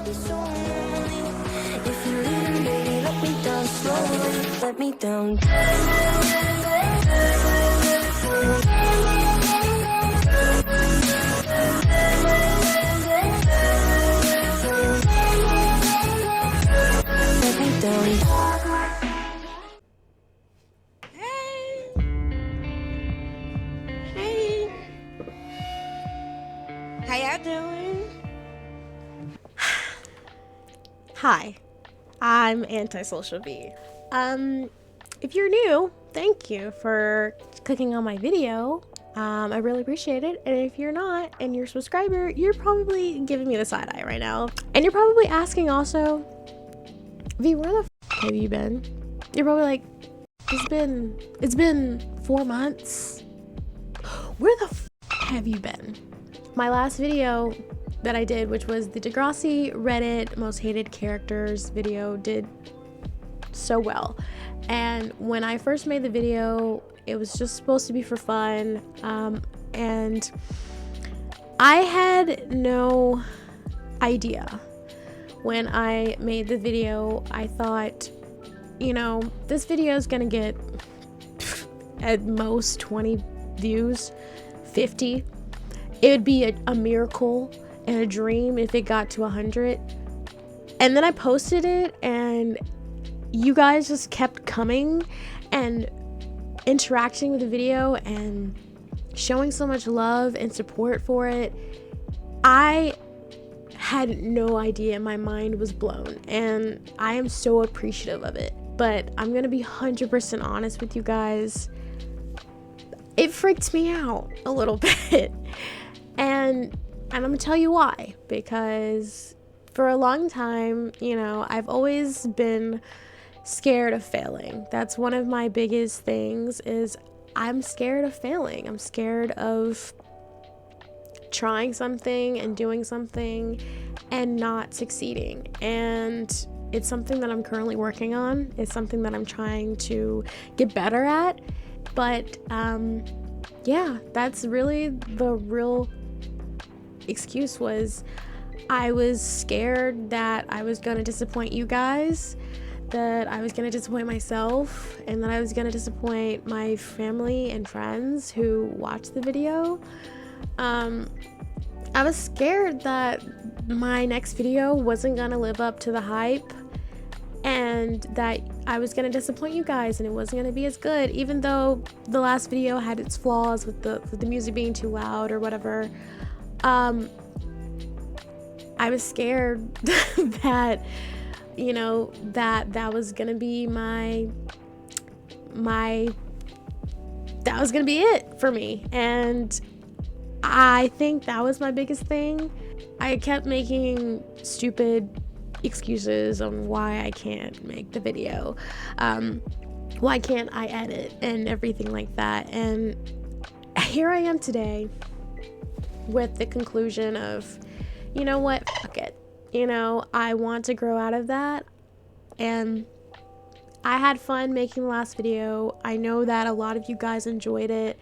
be so lonely. If you're leaving, baby, let me down slowly. Let me down. Let me down. Hey, how y'all doing? Hi, I'm Antisocial B. If you're new, thank you for clicking on my video. I really appreciate it. And if you're not and you're a subscriber, you're probably giving me the side eye right now. And you're probably asking also, V, where the f have you been? You're probably like, it's been 4 months. Where the f have you been? My last video that I did, which was the Degrassi Reddit most hated characters video, did so well. And when I first made the video, it was just supposed to be for fun, and I had no idea when I made the video. I thought, you know, this video is gonna get at most 20 views, 50. It would be a miracle and a dream if it got to 100. And then I posted it, and you guys just kept coming and interacting with the video and showing so much love and support for it. I had no idea. My mind was blown, and I am so appreciative of it. But I'm gonna be 100% honest with you guys. It freaked me out a little bit. And I'm gonna tell you why. Because for a long time, you know, I've always been scared of failing. That's one of my biggest things, is I'm scared of failing. I'm scared of trying something and doing something and not succeeding. And it's something that I'm currently working on. It's something that I'm trying to get better at. But yeah, that's really the real excuse. Was I was scared that I was going to disappoint you guys, that I was going to disappoint myself, and that I was going to disappoint my family and friends who watched the video. I was scared that my next video wasn't going to live up to the hype, and that I was going to disappoint you guys and it wasn't going to be as good, even though the last video had its flaws with the music being too loud or whatever. I was scared that, you know, that was gonna be that was gonna be it for me. And I think that was my biggest thing. I kept making stupid excuses on why I can't make the video, why can't I edit and everything like that. And here I am today with the conclusion of, you know what, fuck it. You know, I want to grow out of that, and I had fun making the last video. I know that a lot of you guys enjoyed it,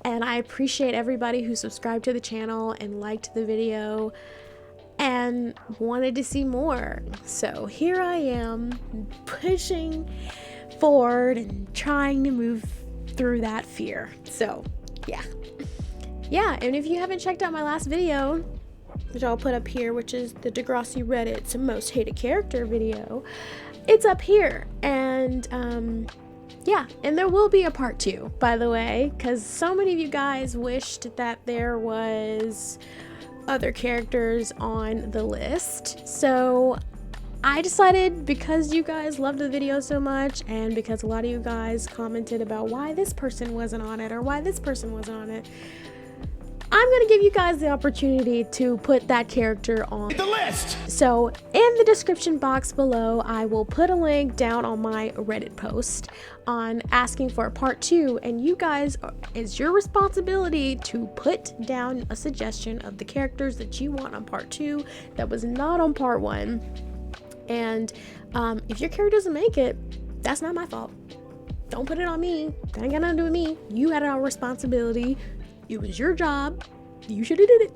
and I appreciate everybody who subscribed to the channel and liked the video and wanted to see more. So here I am, pushing forward and trying to move through that fear. So yeah, and if you haven't checked out my last video, which I'll put up here, which is the Degrassi Reddit's most hated character video, it's up here. And yeah, and there will be a part 2, by the way, because so many of you guys wished that there was other characters on the list. So I decided, because you guys loved the video so much, and because a lot of you guys commented about why this person wasn't on it or why this person was on it, I'm gonna give you guys the opportunity to put that character on the list. So in the description box below, I will put a link down on my Reddit post on asking for a part 2, and you guys, it's your responsibility to put down a suggestion of the characters that you want on part 2 that was not on part 1. And if your character doesn't make it, that's not my fault. Don't put it on me. That ain't got nothing to do with me. You had a responsibility. It was your job. You should have did it.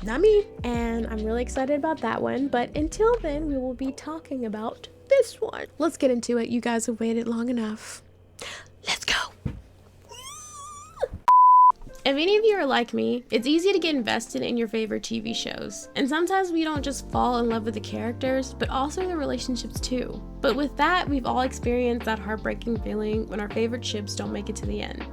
not me. And I'm really excited about that one. But until then, we will be talking about this one. Let's get into it. You guys have waited long enough. Let's go. If any of you are like me, it's easy to get invested in your favorite TV shows. And sometimes we don't just fall in love with the characters, but also the relationships too. But with that, we've all experienced that heartbreaking feeling when our favorite ships don't make it to the end.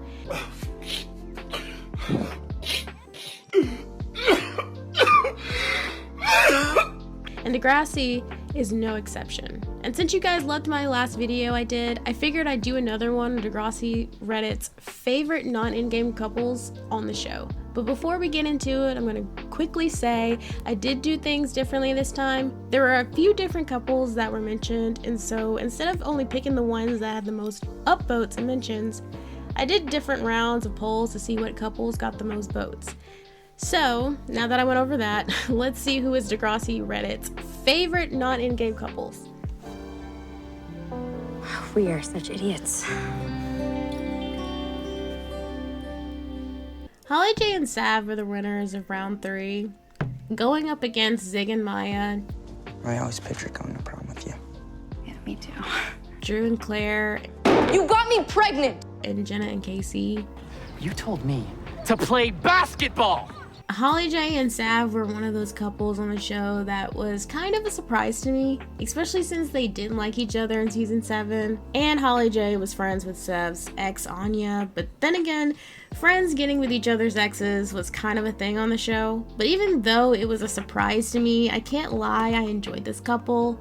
And Degrassi is no exception. And since you guys loved my last video I did, I figured I'd do another one of Degrassi Reddit's favorite non-endgame couples on the show. But before we get into it, I'm gonna quickly say I did do things differently this time. There were a few different couples that were mentioned, and so instead of only picking the ones that had the most upvotes and mentions, I did different rounds of polls to see what couples got the most votes. So, now that I went over that, let's see who is Degrassi Reddit's favorite non-endgame couples. We are such idiots. Holly, J and Sav were the winners of round 3, going up against Zig and Maya, I always pictured going to prom with you. Yeah, me too. Drew and Claire, You got me pregnant! and Jenna and Casey. You told me to play basketball! Holly, J, and Sav were one of those couples on the show that was kind of a surprise to me, especially since they didn't like each other in season 7, and Holly J was friends with Sav's ex Anya, but then again, friends getting with each other's exes was kind of a thing on the show. But even though it was a surprise to me, I can't lie, I enjoyed this couple.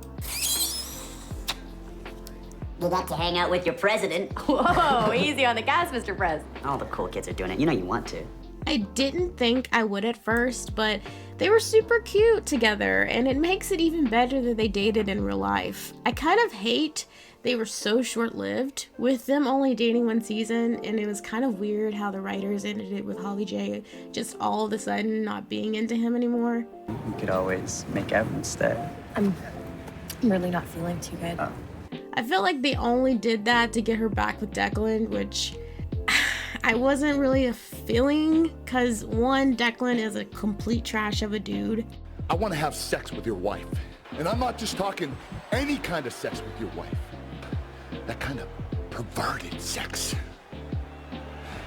You got to hang out with your president. Whoa, easy on the gas, Mr. Prez. All the cool kids are doing it. You know you want to. I didn't think I would at first, but they were super cute together, and it makes it even better that they dated in real life. I kind of hate they were so short-lived, with them only dating one season, and it was kind of weird how the writers ended it with Holly J just all of a sudden not being into him anymore. You could always make Evan stay. I'm really not feeling too good. I feel like they only did that to get her back with Declan, which I wasn't really a feeling, because one, Declan is a complete trash of a dude. I want to have sex with your wife. And I'm not just talking any kind of sex with your wife. That kind of perverted sex.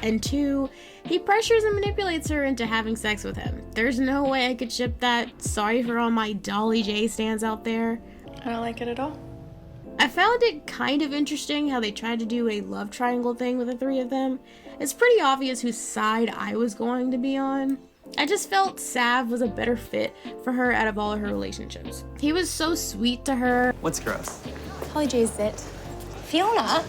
And two, he pressures and manipulates her into having sex with him. There's no way I could ship that. Sorry for all my Dolly J stands out there. I don't like it at all. I found it kind of interesting how they tried to do a love triangle thing with the three of them. It's pretty obvious whose side I was going to be on. I just felt Sav was a better fit for her out of all of her relationships. He was so sweet to her. What's gross? Holly J's it. Fiona?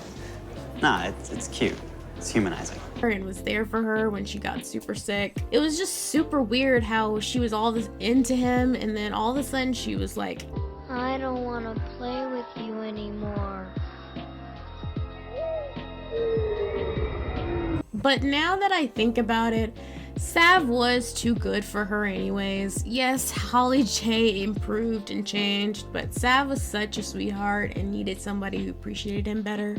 Nah, it's cute. It's humanizing. And was there for her when she got super sick. It was just super weird how she was all this into him, and then all of a sudden she was like, I don't want to play with you anymore. But now that I think about it, Sav was too good for her anyways. Yes, Holly J improved and changed, but Sav was such a sweetheart and needed somebody who appreciated him better.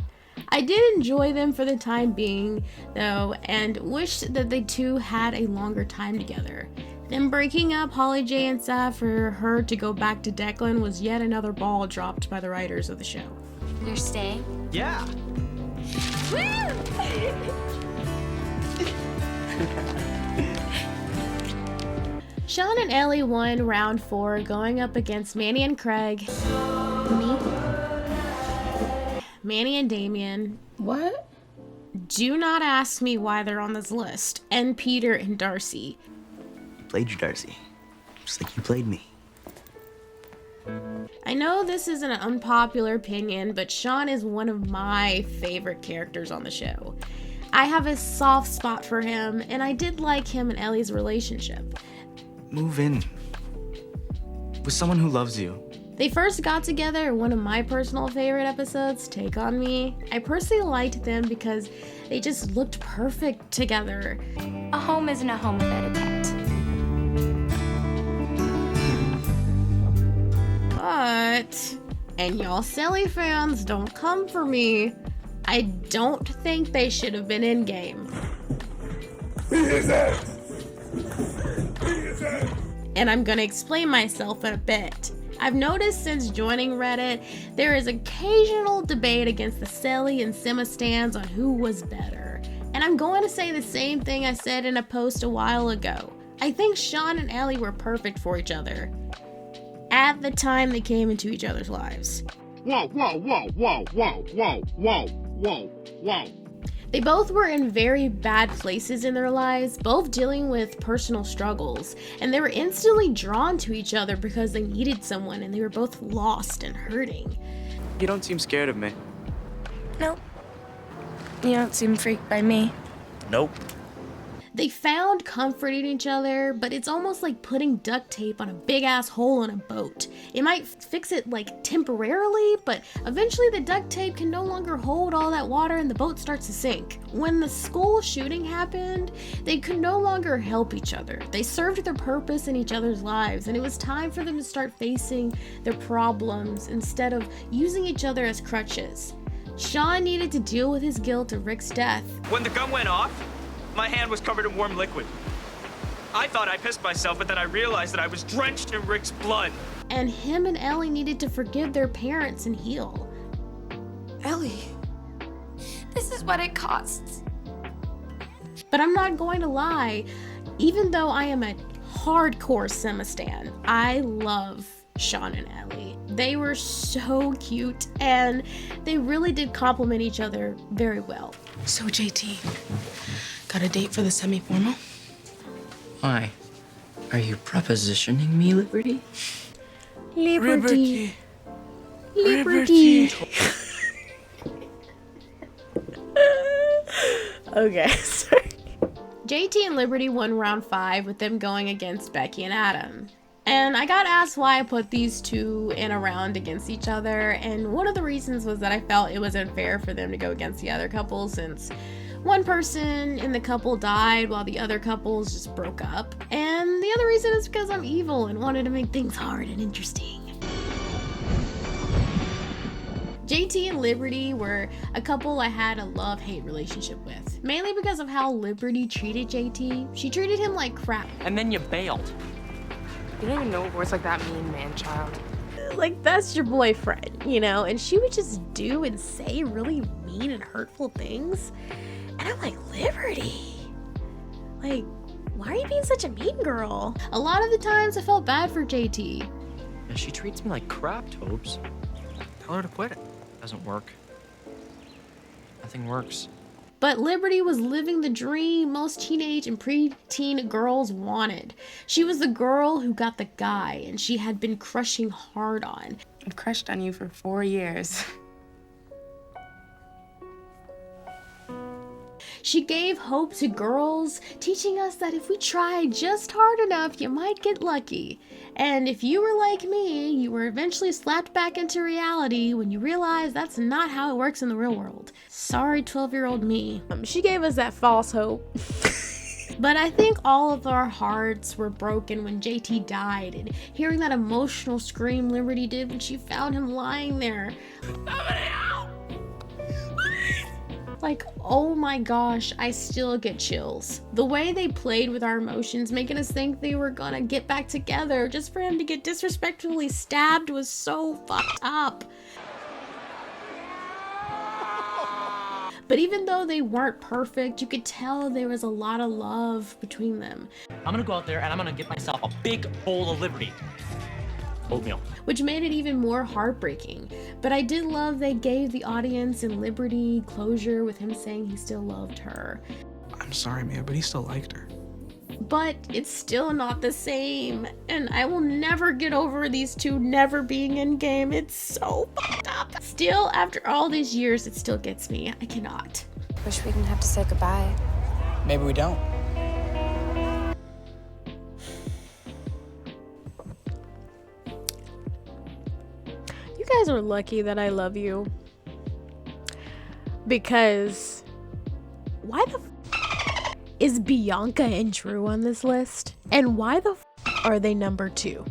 I did enjoy them for the time being, though, and wished that they two had a longer time together. Them breaking up Holly J and Sav for her to go back to Declan was yet another ball dropped by the writers of the show. You're staying? Yeah. Sean and Ellie won round 4, going up against Manny and Craig, me, Manny and Damien. What? Do not ask me why they're on this list, and Peter and Darcy. Played you, Darcy. Just like you played me. I know this is an unpopular opinion, but Sean is one of my favorite characters on the show. I have a soft spot for him, and I did like him and Ellie's relationship. Move in with someone who loves you. They first got together in one of my personal favorite episodes, Take On Me. I personally liked them because they just looked perfect together. A home isn't a home without a pet. But, and y'all silly fans, don't come for me, I don't think they should have been in game. and I'm gonna explain myself in a bit. I've noticed since joining Reddit, there is occasional debate against the Selly and Simma stans on who was better. And I'm going to say the same thing I said in a post a while ago. I think Sean and Ellie were perfect for each other at the time they came into each other's lives. Whoa, whoa, whoa, whoa, whoa, whoa, whoa, whoa, whoa. They both were in very bad places in their lives, both dealing with personal struggles, and they were instantly drawn to each other because they needed someone and they were both lost and hurting. You don't seem scared of me. Nope. You don't seem freaked by me. Nope. They found comfort in each other, but it's almost like putting duct tape on a big ass hole in a boat. It might fix it like temporarily, but eventually the duct tape can no longer hold all that water and the boat starts to sink. When the school shooting happened, they could no longer help each other. They served their purpose in each other's lives, and it was time for them to start facing their problems instead of using each other as crutches. Sean needed to deal with his guilt of Rick's death. When the gun went off, my hand was covered in warm liquid. I thought I pissed myself, but then I realized that I was drenched in Rick's blood. And him and Ellie needed to forgive their parents and heal. Ellie, this is what it costs. But I'm not going to lie, even though I am a hardcore Simma stan, I love Sean and Ellie. They were so cute and they really did complement each other very well. So JT, got a date for the semi-formal? Why? Are you propositioning me, Liberty? Liberty. Liberty. Okay, sorry. JT and Liberty won round 5 with them going against Becky and Adam. And I got asked why I put these two in a round against each other, and one of the reasons was that I felt it was unfair for them to go against the other couple since one person in the couple died while the other couples just broke up. And the other reason is because I'm evil and wanted to make things hard and interesting. JT and Liberty were a couple I had a love-hate relationship with, mainly because of how Liberty treated JT. She treated him like crap. And then you bailed. You don't even know what words like that mean, man-child. Like, that's your boyfriend, you know? And she would just do and say really mean and hurtful things. And I'm like, Liberty, like, why are you being such a mean girl? A lot of the times I felt bad for JT. Yeah, she treats me like crap, Tobes. Tell her to quit it. Doesn't work. Nothing works. But Liberty was living the dream most teenage and preteen girls wanted. She was the girl who got the guy, and she had been crushing hard on. I've crushed on you for 4 years. She gave hope to girls, teaching us that if we try just hard enough, you might get lucky. And if you were like me, you were eventually slapped back into reality when you realized that's not how it works in the real world. Sorry, 12-year-old me. She gave us that false hope. But I think all of our hearts were broken when JT died, and hearing that emotional scream Liberty did when she found him lying there. Like, oh my gosh, I still get chills. The way they played with our emotions, making us think they were gonna get back together just for him to get disrespectfully stabbed was so fucked up. But even though they weren't perfect, you could tell there was a lot of love between them. I'm gonna go out there and I'm gonna get myself a big bowl of Liberty. Oatmeal. Which made it even more heartbreaking. But I did love they gave the audience and Liberty closure with him saying he still loved her. I'm sorry, man, but he still liked her. But it's still not the same. And I will never get over these two never being in game. It's so fucked up. Still, after all these years, it still gets me. I cannot. Wish we didn't have to say goodbye. Maybe we don't. You guys are lucky that I love you. Because why the is Bianca and Drew on this list? And why the are they number 2?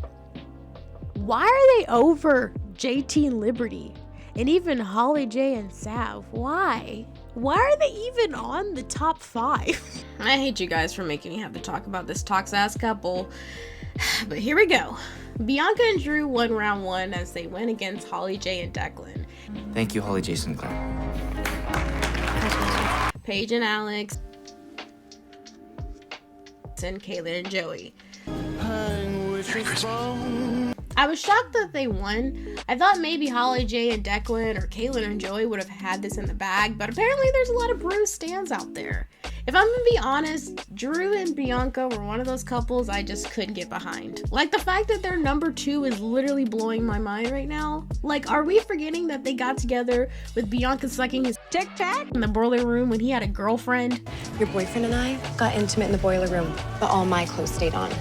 Why are they over JT and Liberty? And even Holly, J and Sav? Why? Why are they even on the top 5? I hate you guys for making me have to talk about this toxic ass couple. But here we go. Bianca and Drew won round 1 as they went against Holly, J, and Declan. Thank you, Holly, Jason, Claire. Paige and Alex. And Kaylin and Joey. I was shocked that they won. I thought maybe Holly, J, and Declan or Kaylin and Joey would have had this in the bag, but apparently there's a lot of Brew stands out there. If I'm gonna be honest, Drew and Bianca were one of those couples I just couldn't get behind. Like, the fact that they're number 2 is literally blowing my mind right now. Like, are we forgetting that they got together with Bianca sucking his dick back in the boiler room when he had a girlfriend? Your boyfriend and I got intimate in the boiler room, but all my clothes stayed on.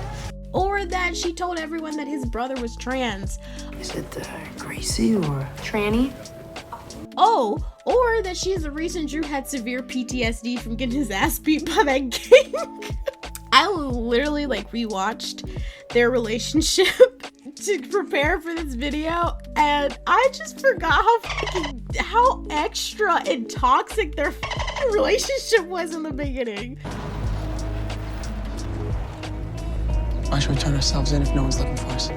Or that she told everyone that his brother was trans. Is it Gracie or Tranny? Oh, or that she is the reason Drew had severe PTSD from getting his ass beat by that gang. I literally rewatched their relationship to prepare for this video, and I just forgot how extra and toxic their relationship was in the beginning. Why should we turn ourselves in if no one's looking for us?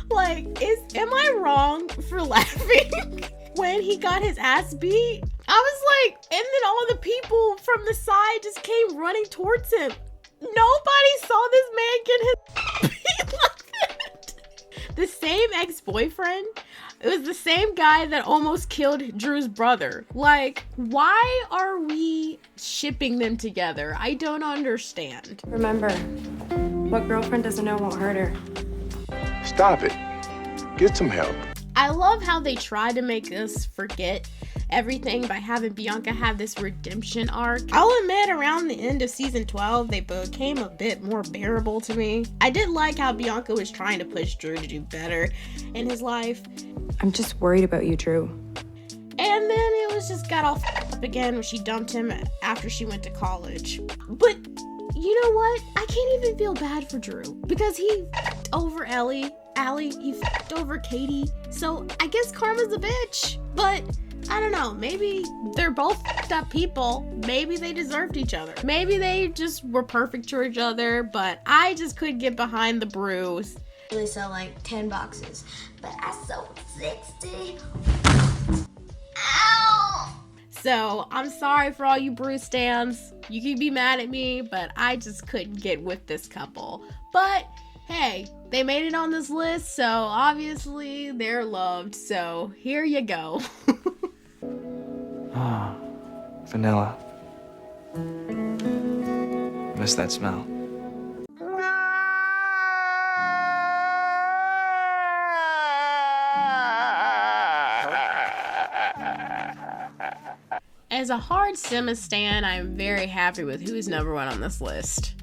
Like, am I wrong for laughing when he got his ass beat? I was like, and then all the people from the side just came running towards him. Nobody saw this man get his beat like that. The same ex-boyfriend. It was the same guy that almost killed Drew's brother. Like, why are we shipping them together? I don't understand. Remember, what girlfriend doesn't know won't hurt her. Stop it. Get some help. I love how they try to make us forget everything by having Bianca have this redemption arc. I'll admit, around the end of season 12, they became a bit more bearable to me. I did like how Bianca was trying to push Drew to do better in his life. I'm just worried about you, Drew. And then it was just got all up again when she dumped him after she went to college. But you know what? I can't even feel bad for Drew because he f***ed over Ellie, he f***ed over Katie. So I guess karma's a bitch. But I don't know, maybe they're both f***ed up people. Maybe they deserved each other. Maybe they just were perfect for each other, but I just couldn't get behind the Brews. They sell like 10 boxes, but I sold 60. Ow! So I'm sorry for all you Brew stans. You can be mad at me, but I just couldn't get with this couple. But hey, they made it on this list, so obviously they're loved. So here you go. Ah, vanilla. Miss that smell. As a hard Simma stan, I'm very happy with who's number 1 on this list.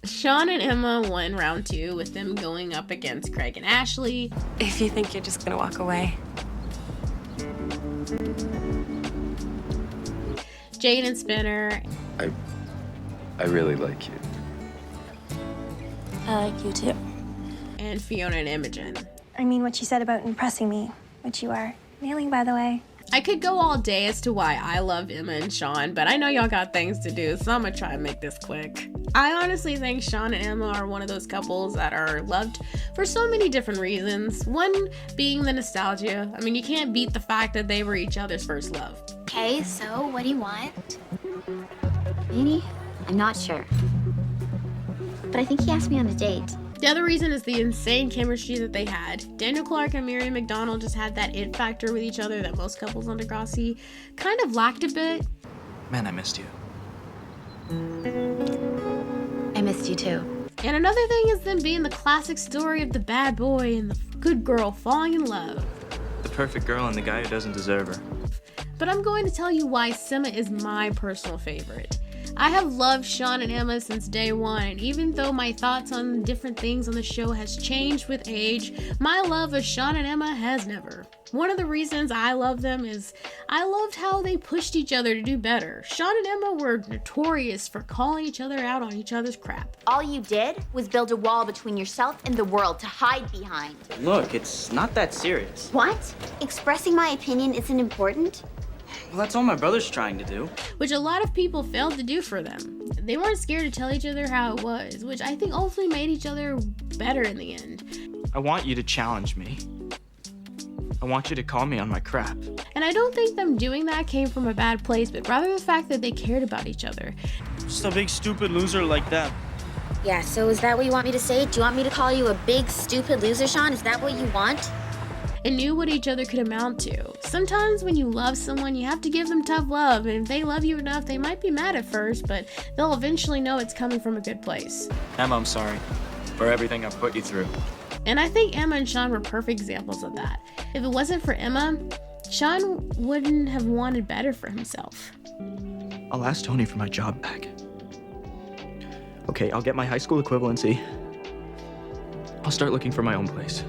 Sean and Emma won round 2 with them going up against Craig and Ashley. If you think you're just gonna walk away. Jade and Spinner. I really like you. I like you too. And Fiona and Imogen. I mean, what you said about impressing me, which you are. Nailing, by the way. I could go all day as to why I love Emma and Sean, but I know y'all got things to do, so I'm gonna try and make this quick. I honestly think Sean and Emma are one of those couples that are loved for so many different reasons. One being the nostalgia. I mean, you can't beat the fact that they were each other's first love. Okay, so what do you want? Maybe? I'm not sure. But I think he asked me on a date. The other reason is the insane chemistry that they had. Daniel Clark and Miriam McDonald just had that it factor with each other that most couples on Degrassi kind of lacked a bit. Man, I missed you. I missed you too. And another thing is them being the classic story of the bad boy and the good girl falling in love. The perfect girl and the guy who doesn't deserve her. But I'm going to tell you why Simma is my personal favorite. I have loved Sean and Emma since day one, and even though my thoughts on different things on the show has changed with age, my love of Sean and Emma has never. One of the reasons I love them is I loved how they pushed each other to do better. Sean and Emma were notorious for calling each other out on each other's crap. All you did was build a wall between yourself and the world to hide behind. Look, it's not that serious. What? Expressing my opinion isn't important? Well, that's all my brother's trying to do. which a lot of people failed to do for them. They weren't scared to tell each other how it was, which I think ultimately made each other better in the end. I want you to challenge me. I want you to call me on my crap. And I don't think them doing that came from a bad place, but rather the fact that they cared about each other. Just a big stupid loser like that. Yeah, so is that what you want me to say? Do you want me to call you a big, stupid loser, Sean? Is that what you want? And knew what each other could amount to. Sometimes when you love someone, you have to give them tough love, and if they love you enough, they might be mad at first, but they'll eventually know it's coming from a good place. Emma, I'm sorry for everything I've put you through. And I think Emma and Sean were perfect examples of that. If it wasn't for Emma, Sean wouldn't have wanted better for himself. I'll ask Tony for my job back. Okay, I'll get my high school equivalency. I'll start looking for my own place.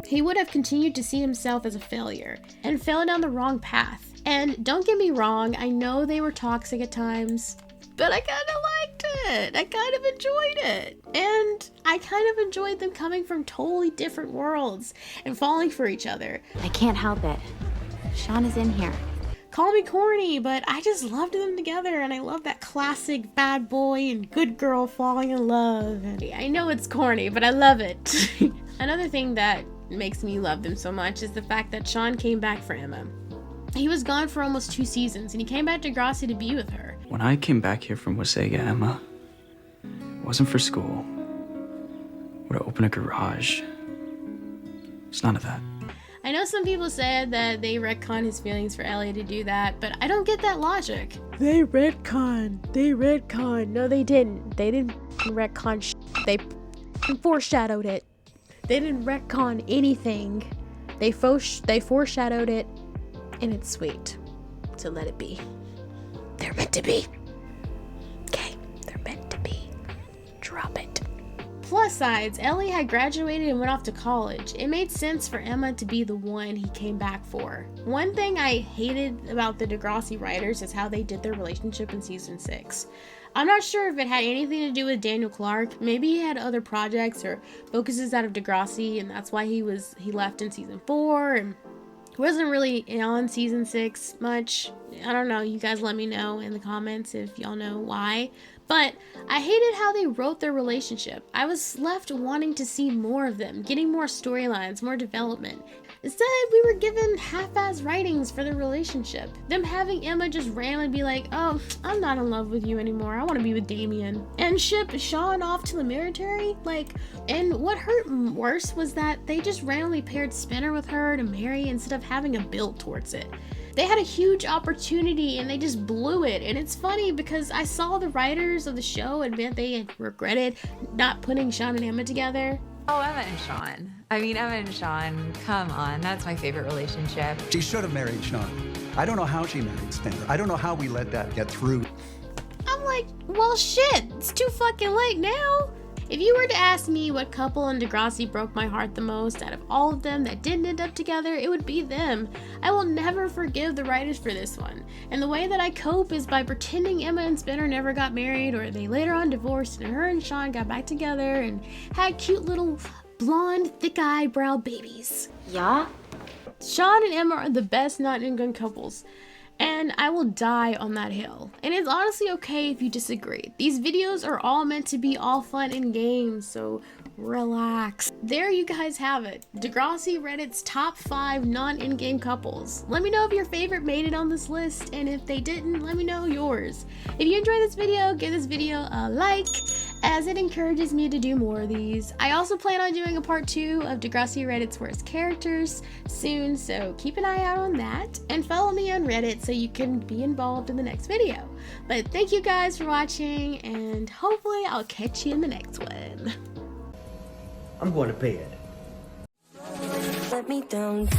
He would have continued to see himself as a failure and fell down the wrong path. And don't get me wrong, I know they were toxic at times, but I kind of liked it. I kind of enjoyed it. And I kind of enjoyed them coming from totally different worlds and falling for each other. I can't help it. Sean is in here. Call me corny, but I just loved them together, and I love that classic bad boy and good girl falling in love. And I know it's corny, but I love it. Another thing that makes me love them so much is the fact that Sean came back for Emma. He was gone for almost 2 seasons, and he came back to Degrassi to be with her. When I came back here from Wasega, Emma, it wasn't for school or to open a garage. It's none of that. I know some people said that they retconned his feelings for Ellie to do that, but I don't get that logic. They retconned. No, they didn't. They didn't retcon shit. They foreshadowed it. They didn't retcon anything. They foreshadowed it, and it's sweet. So let it be. They're meant to be. Okay, they're meant to be. Drop it. Plus sides, Ellie had graduated and went off to college. It made sense for Emma to be the one he came back for. One thing I hated about the Degrassi writers is how they did their relationship in season 6. I'm not sure if it had anything to do with Daniel Clark. Maybe he had other projects or focuses out of Degrassi, and that's why he left in season 4 and wasn't really on season 6 much. I don't know, you guys let me know in the comments if y'all know why. But I hated how they wrote their relationship. I was left wanting to see more of them, getting more storylines, more development. Instead, we were given half-ass writings for their relationship. Them having Emma just randomly be like, oh, I'm not in love with you anymore, I want to be with Damien. And ship Sean off to the military? And what hurt worse was that they just randomly paired Spinner with her to marry instead of having a build towards it. They had a huge opportunity and they just blew it. And it's funny because I saw the writers of the show admit they had regretted not putting Sean and Emma together. Oh, Emma and Sean. I mean, Emma and Sean, come on, that's my favorite relationship. She should have married Sean. I don't know how she married Spinner. I don't know how we let that get through. I'm like, well shit, it's too fucking late now. If you were to ask me what couple in Degrassi broke my heart the most out of all of them that didn't end up together, it would be them. I will never forgive the writers for this one. And the way that I cope is by pretending Emma and Spinner never got married, or they later on divorced and her and Sean got back together and had cute little blonde, thick eyebrow babies. Yeah? Sean and Emma are the best Non-Endgame couples. And I will die on that hill. And it's honestly okay if you disagree. These videos are all meant to be all fun and games, so relax. There you guys have it. Degrassi Reddit's top 5 non-endgame couples. Let me know if your favorite made it on this list, and if they didn't, let me know yours. If you enjoyed this video, give this video a like, as it encourages me to do more of these. I also plan on doing a part 2 of Degrassi Reddit's worst characters soon, so keep an eye out on that, and follow me on Reddit so you can be involved in the next video. But thank you guys for watching, and hopefully I'll catch you in the next one. I'm going to bed. Let me down.